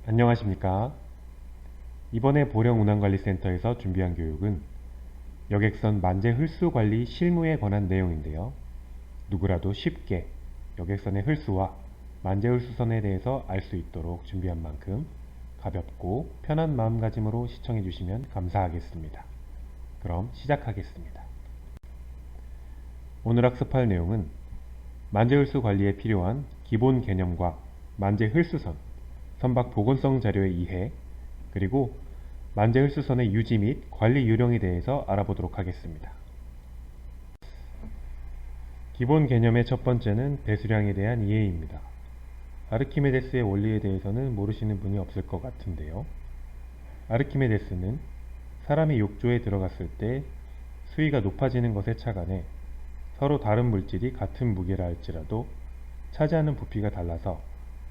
안녕하십니까. 이번에 보령운항관리센터에서 준비한 교육은 여객선 만재 흘수 관리 실무에 관한 내용인데요. 누구라도 쉽게 여객선의 흘수와 만재 흘수선에 대해서 알 수 있도록 준비한 만큼 가볍고 편한 마음가짐으로 시청해 주시면 감사하겠습니다. 그럼 시작하겠습니다. 오늘 학습할 내용은 만재 흘수 관리에 필요한 기본 개념과 만재 흘수선, 선박 보건성 자료의 이해, 그리고 만재 흘수선의 유지 및 관리 요령에 대해서 알아보도록 하겠습니다. 기본 개념의 첫 번째는 배수량에 대한 이해입니다. 아르키메데스의 원리에 대해서는 모르시는 분이 없을 것 같은데요. 아르키메데스는 사람이 욕조에 들어갔을 때 수위가 높아지는 것에 착안해 서로 다른 물질이 같은 무게라 할지라도 차지하는 부피가 달라서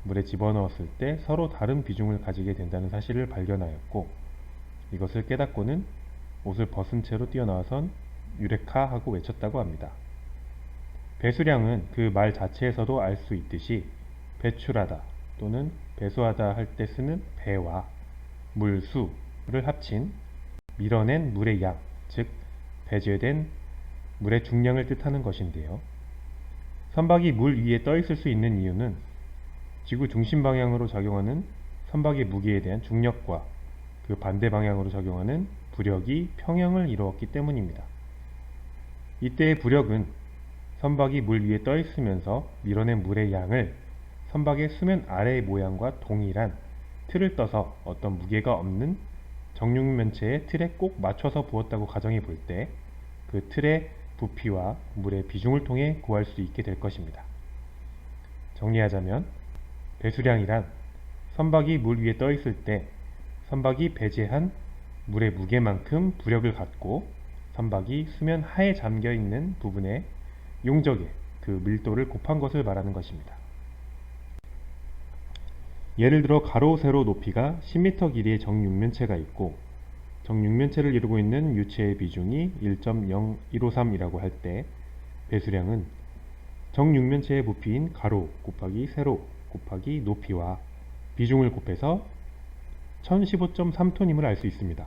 물에 집어넣었을 때 서로 다른 비중을 가지게 된다는 사실을 발견하였고, 이것을 깨닫고는 옷을 벗은 채로 뛰어나와선 유레카 하고 외쳤다고 합니다. 배수량은 그 말 자체에서도 알 수 있듯이 배출하다 또는 배수하다 할 때 쓰는 배와 물수를 합친 밀어낸 물의 양, 즉 배제된 물의 중량을 뜻하는 것인데요. 선박이 물 위에 떠 있을 수 있는 이유는 지구 중심 방향으로 작용하는 선박의 무게에 대한 중력과 그 반대 방향으로 작용하는 부력이 평형을 이루었기 때문입니다. 이때의 부력은 선박이 물 위에 떠 있으면서 밀어낸 물의 양을 선박의 수면 아래의 모양과 동일한 틀을 떠서 어떤 무게가 없는 정육면체의 틀에 꼭 맞춰서 부었다고 가정해 볼 때 그 틀의 부피와 물의 비중을 통해 구할 수 있게 될 것입니다. 정리하자면 배수량이란 선박이 물 위에 떠 있을 때 선박이 배제한 물의 무게만큼 부력을 갖고 선박이 수면 하에 잠겨 있는 부분의 용적의 그 밀도를 곱한 것을 말하는 것입니다. 예를 들어 가로 세로 높이가 10m 길이의 정육면체가 있고 정육면체를 이루고 있는 유체의 비중이 1.0153이라고 할 때 배수량은 정육면체의 부피인 가로 곱하기 세로 곱하기 높이와 비중을 곱해서 1015.3톤임을 알 수 있습니다.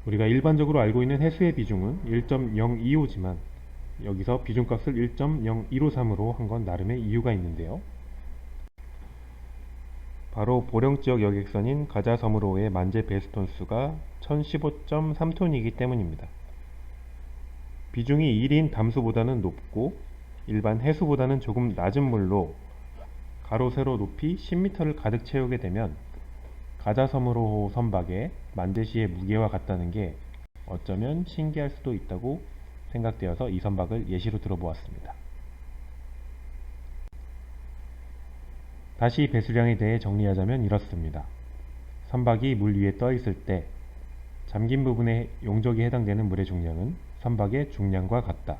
우리가 일반적으로 알고 있는 해수의 비중은 1.025지만 여기서 비중값을 1.0153으로 한 건 나름의 이유가 있는데요. 바로 보령지역 여객선인 가자섬으로의 만재 배수톤 수가 1015.3톤이기 때문입니다. 비중이 1인 담수보다는 높고 일반 해수보다는 조금 낮은 물로 가로 세로 높이 10m를 가득 채우게 되면 가자섬으로 선박의 만재시의 무게와 같다는 게 어쩌면 신기할 수도 있다고 생각되어서 이 선박을 예시로 들어보았습니다. 다시 배수량에 대해 정리하자면 이렇습니다. 선박이 물 위에 떠 있을 때 잠긴 부분의 용적이 해당되는 물의 중량은 선박의 중량과 같다.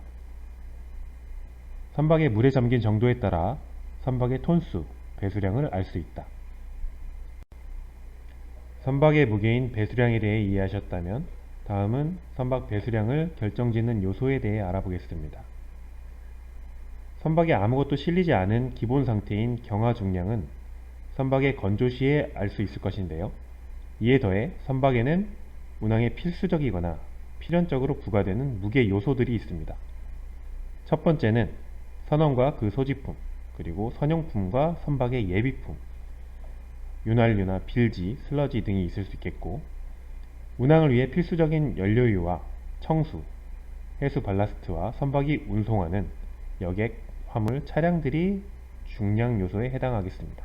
선박의 물에 잠긴 정도에 따라 선박의 톤수, 배수량을 알 수 있다. 선박의 무게인 배수량에 대해 이해하셨다면 다음은 선박 배수량을 결정짓는 요소에 대해 알아보겠습니다. 선박에 아무것도 실리지 않은 기본 상태인 경화 중량은 선박의 건조 시에 알 수 있을 것인데요. 이에 더해 선박에는 운항에 필수적이거나 필연적으로 부과되는 무게 요소들이 있습니다. 첫 번째는 선원과 그 소지품, 그리고 선용품과 선박의 예비품, 윤활유나 빌지, 슬러지 등이 있을 수 있겠고, 운항을 위해 필수적인 연료유와 청수, 해수 발라스트와 선박이 운송하는 여객, 화물, 차량들이 중량 요소에 해당하겠습니다.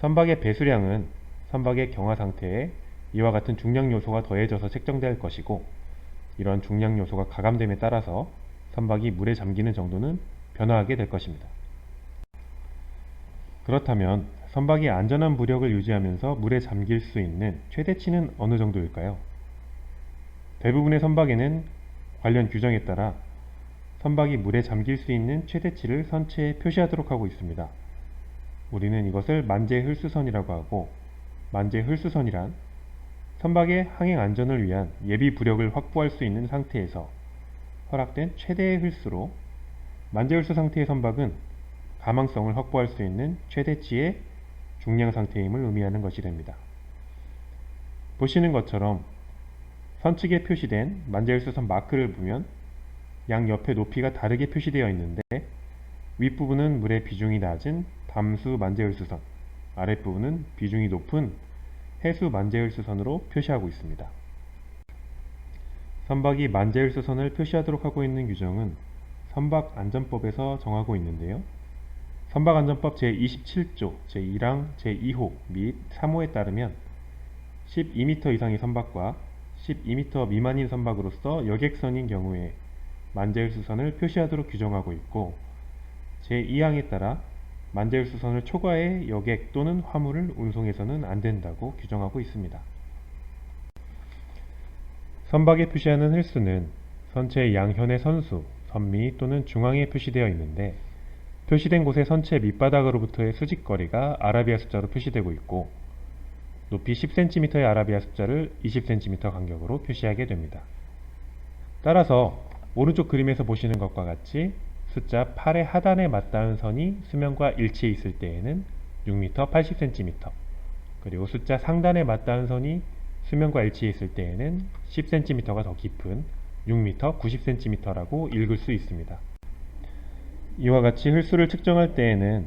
선박의 배수량은 선박의 경화 상태에 이와 같은 중량 요소가 더해져서 책정될 것이고, 이런 중량 요소가 가감됨에 따라서 선박이 물에 잠기는 정도는 변화하게 될 것입니다. 그렇다면 선박이 안전한 부력을 유지하면서 물에 잠길 수 있는 최대치는 어느 정도일까요? 대부분의 선박에는 관련 규정에 따라 선박이 물에 잠길 수 있는 최대치를 선체에 표시하도록 하고 있습니다. 우리는 이것을 만재 흘수선이라고 하고, 만재 흘수선이란 선박의 항행 안전을 위한 예비 부력을 확보할 수 있는 상태에서 허락된 최대의 흘수로, 만재 흘수 상태의 선박은 가망성을 확보할 수 있는 최대치의 중량 상태임을 의미하는 것이 됩니다. 보시는 것처럼 선측에 표시된 만재일수선 마크를 보면 양옆의 높이가 다르게 표시되어 있는데 윗부분은 물의 비중이 낮은 담수 만재일수선, 아랫부분은 비중이 높은 해수 만재일수선으로 표시하고 있습니다. 선박이 만재일수선을 표시하도록 하고 있는 규정은 선박안전법에서 정하고 있는데요. 선박안전법 제27조 제1항 제2호 및 3호에 따르면 12m 이상의 선박과 12m 미만인 선박으로서 여객선인 경우에 만재일수선을 표시하도록 규정하고 있고, 제2항에 따라 만재일수선을 초과해 여객 또는 화물을 운송해서는 안 된다고 규정하고 있습니다. 선박에 표시하는 횟수는 선체의 양현의 선수, 선미 또는 중앙에 표시되어 있는데 표시된 곳의 선체 밑바닥으로부터의 수직거리가 아라비아 숫자로 표시되고 있고 높이 10cm의 아라비아 숫자를 20cm 간격으로 표시하게 됩니다. 따라서 오른쪽 그림에서 보시는 것과 같이 숫자 8의 하단에 맞닿은 선이 수면과 일치해 있을 때에는 6m 80cm, 그리고 숫자 상단에 맞닿은 선이 수면과 일치해 있을 때에는 10cm가 더 깊은 6m 90cm라고 읽을 수 있습니다. 이와 같이 홀수를 측정할 때에는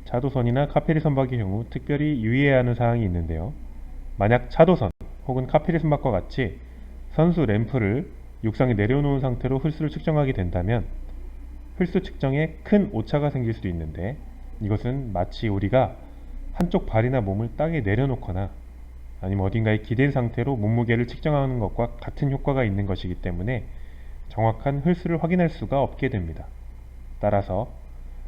차도선이나 카페리 선박의 경우 특별히 유의해야 하는 사항이 있는데요. 만약 차도선 혹은 카페리 선박과 같이 선수 램프를 육상에 내려놓은 상태로 홀수를 측정하게 된다면 홀수 측정에 큰 오차가 생길 수도 있는데, 이것은 마치 우리가 한쪽 발이나 몸을 땅에 내려놓거나 아니면 어딘가에 기댄 상태로 몸무게를 측정하는 것과 같은 효과가 있는 것이기 때문에 정확한 홀수를 확인할 수가 없게 됩니다. 따라서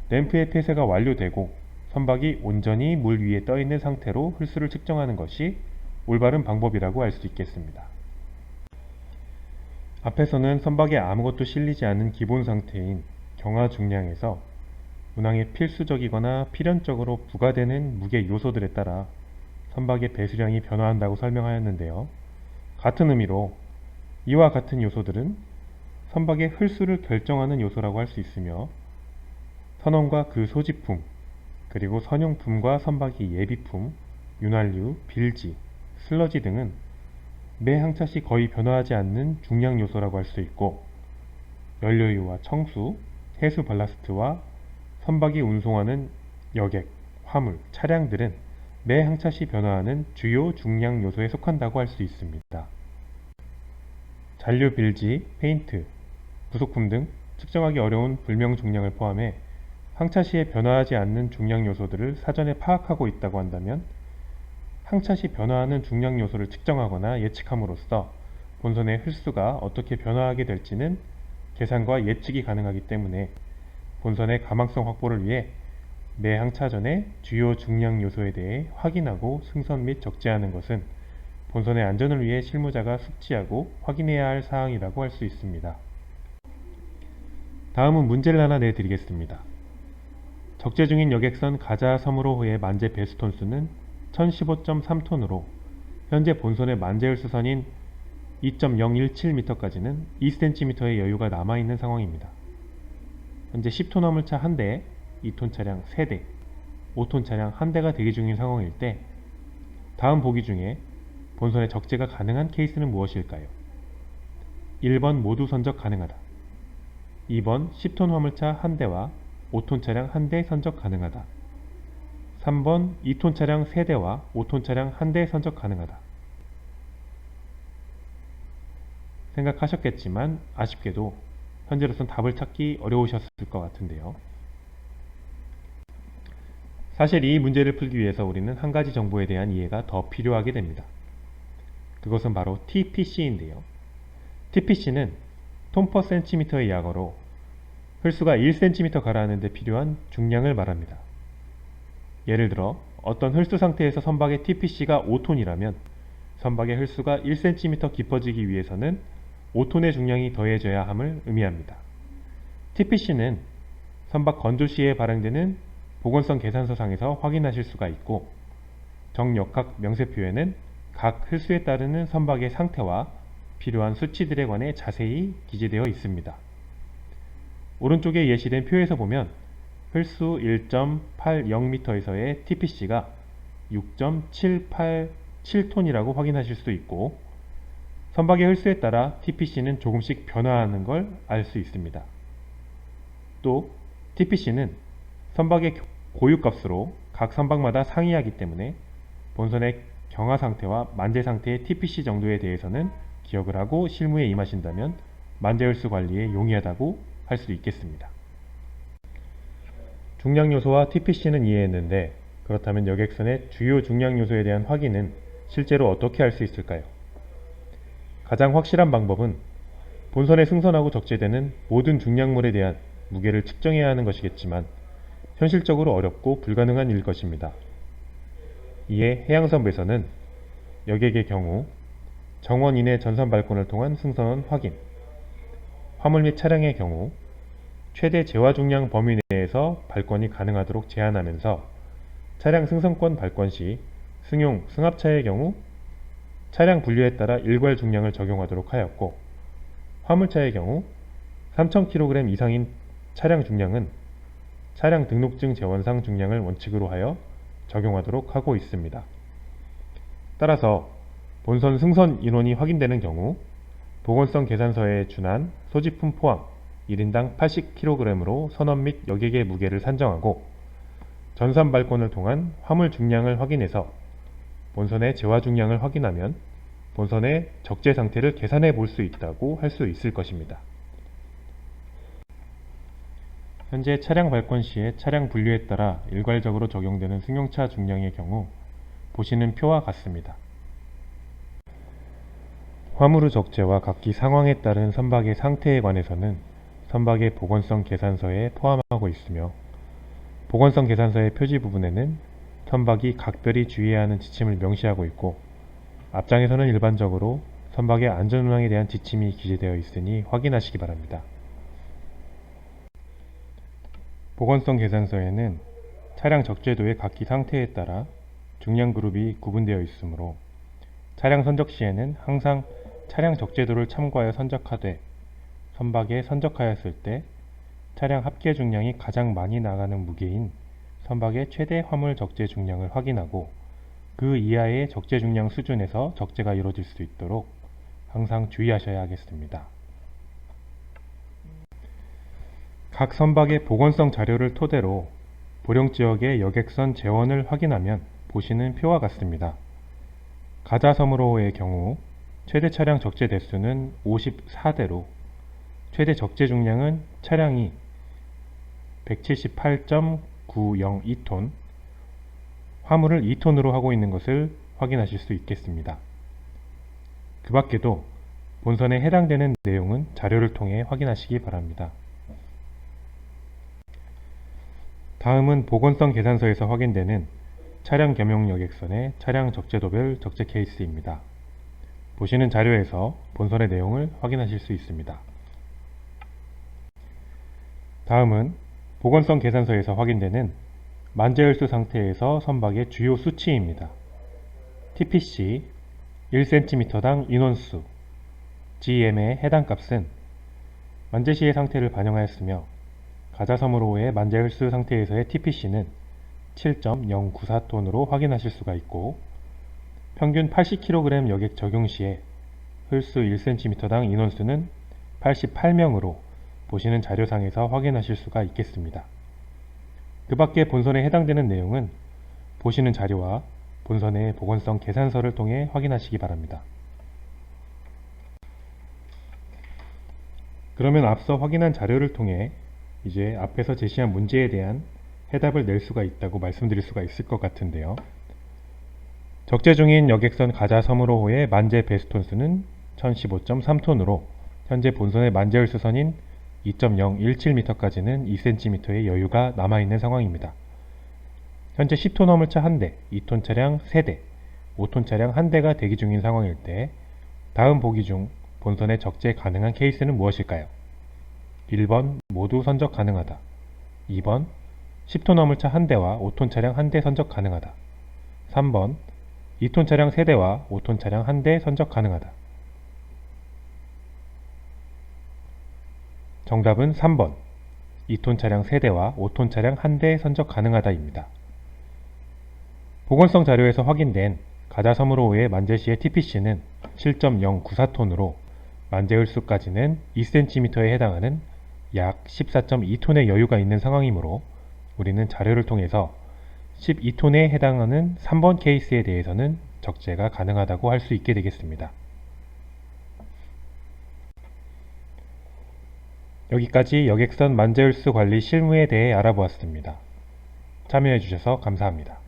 램프의 폐쇄가 완료되고 선박이 온전히 물 위에 떠 있는 상태로 홀수를 측정하는 것이 올바른 방법이라고 할 수 있겠습니다. 앞에서는 선박에 아무것도 실리지 않은 기본 상태인 경화 중량에서 운항에 필수적이거나 필연적으로 부과되는 무게 요소들에 따라 선박의 배수량이 변화한다고 설명하였는데요. 같은 의미로 이와 같은 요소들은 선박의 홀수를 결정하는 요소라고 할 수 있으며, 선원과 그 소지품, 그리고 선용품과 선박의 예비품, 윤활유, 빌지, 슬러지 등은 매 항차시 거의 변화하지 않는 중량 요소라고 할 수 있고, 연료유와 청수, 해수 발라스트와 선박이 운송하는 여객, 화물, 차량들은 매 항차시 변화하는 주요 중량 요소에 속한다고 할 수 있습니다. 잔류 빌지, 페인트, 부속품 등 측정하기 어려운 불명 중량을 포함해 항차시에 변화하지 않는 중량 요소들을 사전에 파악하고 있다고 한다면 항차시 변화하는 중량 요소를 측정하거나 예측함으로써 본선의 홀수가 어떻게 변화하게 될지는 계산과 예측이 가능하기 때문에 본선의 가망성 확보를 위해 매 항차 전에 주요 중량 요소에 대해 확인하고 승선 및 적재하는 것은 본선의 안전을 위해 실무자가 숙지하고 확인해야 할 사항이라고 할 수 있습니다. 다음은 문제를 하나 내드리겠습니다. 적재 중인 여객선 가자 섬으로의 만재 배수 톤수는 1015.3톤으로 현재 본선의 만재일수선인 2.017m까지는 2cm의 여유가 남아있는 상황입니다. 현재 10톤 화물차 1대, 2톤 차량 3대, 5톤 차량 1대가 대기 중인 상황일 때 다음 보기 중에 본선의 적재가 가능한 케이스는 무엇일까요? 1번 모두 선적 가능하다. 2번 10톤 화물차 1대와 5톤 차량 1대 선적 가능하다. 3번 2톤 차량 3대와 5톤 차량 1대 선적 가능하다. 생각하셨겠지만 아쉽게도 현재로선 답을 찾기 어려우셨을 것 같은데요. 사실 이 문제를 풀기 위해서 우리는 한 가지 정보에 대한 이해가 더 필요하게 됩니다. 그것은 바로 TPC인데요. TPC는 톤/cm의 약어로 홀수가 1cm 가라앉는 데 필요한 중량을 말합니다. 예를 들어 어떤 홀수 상태에서 선박의 TPC가 5톤이라면 선박의 홀수가 1cm 깊어지기 위해서는 5톤의 중량이 더해져야 함을 의미합니다. TPC는 선박 건조 시에 발행되는 보건성 계산서상에서 확인하실 수가 있고, 정역학 명세표에는 각 홀수에 따르는 선박의 상태와 필요한 수치들에 관해 자세히 기재되어 있습니다. 오른쪽에 예시된 표에서 보면 홀수 1.80m에서의 TPC가 6.787톤이라고 확인하실 수 있고, 선박의 홀수에 따라 TPC는 조금씩 변화하는 걸 알 수 있습니다. 또 TPC는 선박의 고유값으로 각 선박마다 상이하기 때문에 본선의 경하 상태와 만재 상태의 TPC 정도에 대해서는 기억을 하고 실무에 임하신다면 만재 홀수 관리에 용이하다고 할 수 있겠습니다. 중량 요소와 TPC는 이해했는데, 그렇다면 여객선의 주요 중량 요소에 대한 확인은 실제로 어떻게 할 수 있을까요? 가장 확실한 방법은 본선에 승선하고 적재되는 모든 중량물에 대한 무게를 측정해야 하는 것이겠지만 현실적으로 어렵고 불가능한 일 것입니다. 이에 해양선부에서는 여객의 경우 정원 이내 전선 발권을 통한 승선원 확인, 화물 및 차량의 경우 최대 재화 중량 범위 내에서 발권이 가능하도록 제한하면서 차량 승선권 발권 시 승용, 승합차의 경우 차량 분류에 따라 일괄 중량을 적용하도록 하였고, 화물차의 경우 3000kg 이상인 차량 중량은 차량 등록증 재원상 중량을 원칙으로 하여 적용하도록 하고 있습니다. 따라서 본선 승선 인원이 확인되는 경우 보건성 계산서에 준한 소지품 포함 1인당 80kg으로 선원 및 여객의 무게를 산정하고 전산 발권을 통한 화물 중량을 확인해서 본선의 재화 중량을 확인하면 본선의 적재 상태를 계산해 볼 수 있다고 할 수 있을 것입니다. 현재 차량 발권 시에 차량 분류에 따라 일괄적으로 적용되는 승용차 중량의 경우 보시는 표와 같습니다. 화물의 적재와 각기 상황에 따른 선박의 상태에 관해서는 선박의 보건성 계산서에 포함하고 있으며, 보건성 계산서의 표지 부분에는 선박이 각별히 주의해야 하는 지침을 명시하고 있고, 앞장에서는 일반적으로 선박의 안전운항에 대한 지침이 기재되어 있으니 확인하시기 바랍니다. 보건성 계산서에는 차량 적재도의 각기 상태에 따라 중량 그룹이 구분되어 있으므로 차량 선적 시에는 항상 차량 적재도를 참고하여 선적하되, 선박에 선적하였을 때 차량 합계 중량이 가장 많이 나가는 무게인 선박의 최대 화물 적재 중량을 확인하고 그 이하의 적재 중량 수준에서 적재가 이루어질 수 있도록 항상 주의하셔야 하겠습니다. 각 선박의 보건성 자료를 토대로 보령지역의 여객선 재원을 확인하면 보시는 표와 같습니다. 가자섬으로의 경우 최대 차량 적재 대수는 54대로 최대 적재 중량은 차량이 178.902톤, 화물을 2톤으로 하고 있는 것을 확인하실 수 있겠습니다. 그 밖에도 본선에 해당되는 내용은 자료를 통해 확인하시기 바랍니다. 다음은 보건성 계산서에서 확인되는 차량 겸용 여객선의 차량 적재도별 적재 케이스입니다. 보시는 자료에서 본선의 내용을 확인하실 수 있습니다. 다음은 보건성 계산서에서 확인되는 만재혈수 상태에서 선박의 주요 수치입니다. TPC 1cm당 인원수 GM의 해당 값은 만재시의 상태를 반영하였으며, 가자섬으로의 만재혈수 상태에서의 TPC는 7.094톤으로 확인하실 수가 있고, 평균 80kg 여객 적용 시에 홀수 1cm당 인원수는 88명으로 보시는 자료상에서 확인하실 수가 있겠습니다. 그 밖에 본선에 해당되는 내용은 보시는 자료와 본선의 보건성 계산서를 통해 확인하시기 바랍니다. 그러면 앞서 확인한 자료를 통해 이제 앞에서 제시한 문제에 대한 해답을 낼 수가 있다고 말씀드릴 수가 있을 것 같은데요. 적재 중인 여객선 가자섬으로호의 만재 베스톤수는 1015.3톤으로 현재 본선의 만재혈수선인 2.017m까지는 2cm의 여유가 남아있는 상황입니다. 현재 10톤 화물차 1대, 2톤 차량 3대, 5톤 차량 1대가 대기 중인 상황일 때 다음 보기 중 본선에 적재 가능한 케이스는 무엇일까요? 1번 모두 선적 가능하다. 2번 10톤 화물차 1대와 5톤 차량 1대 선적 가능하다. 3번 2톤 차량 3대와 5톤 차량 1대 선적 가능하다. 정답은 3번 2톤 차량 3대와 5톤 차량 1대 선적 가능하다 입니다. 보건성 자료에서 확인된 가자섬으로의 만재 시의 TPC는 7.094톤으로 만재 홀수까지는 2cm에 해당하는 약 14.2톤의 여유가 있는 상황이므로 우리는 자료를 통해서 12톤에 해당하는 3번 케이스에 대해서는 적재가 가능하다고 할 수 있게 되겠습니다. 여기까지 여객선 만재 홀수 관리 실무에 대해 알아보았습니다. 참여해 주셔서 감사합니다.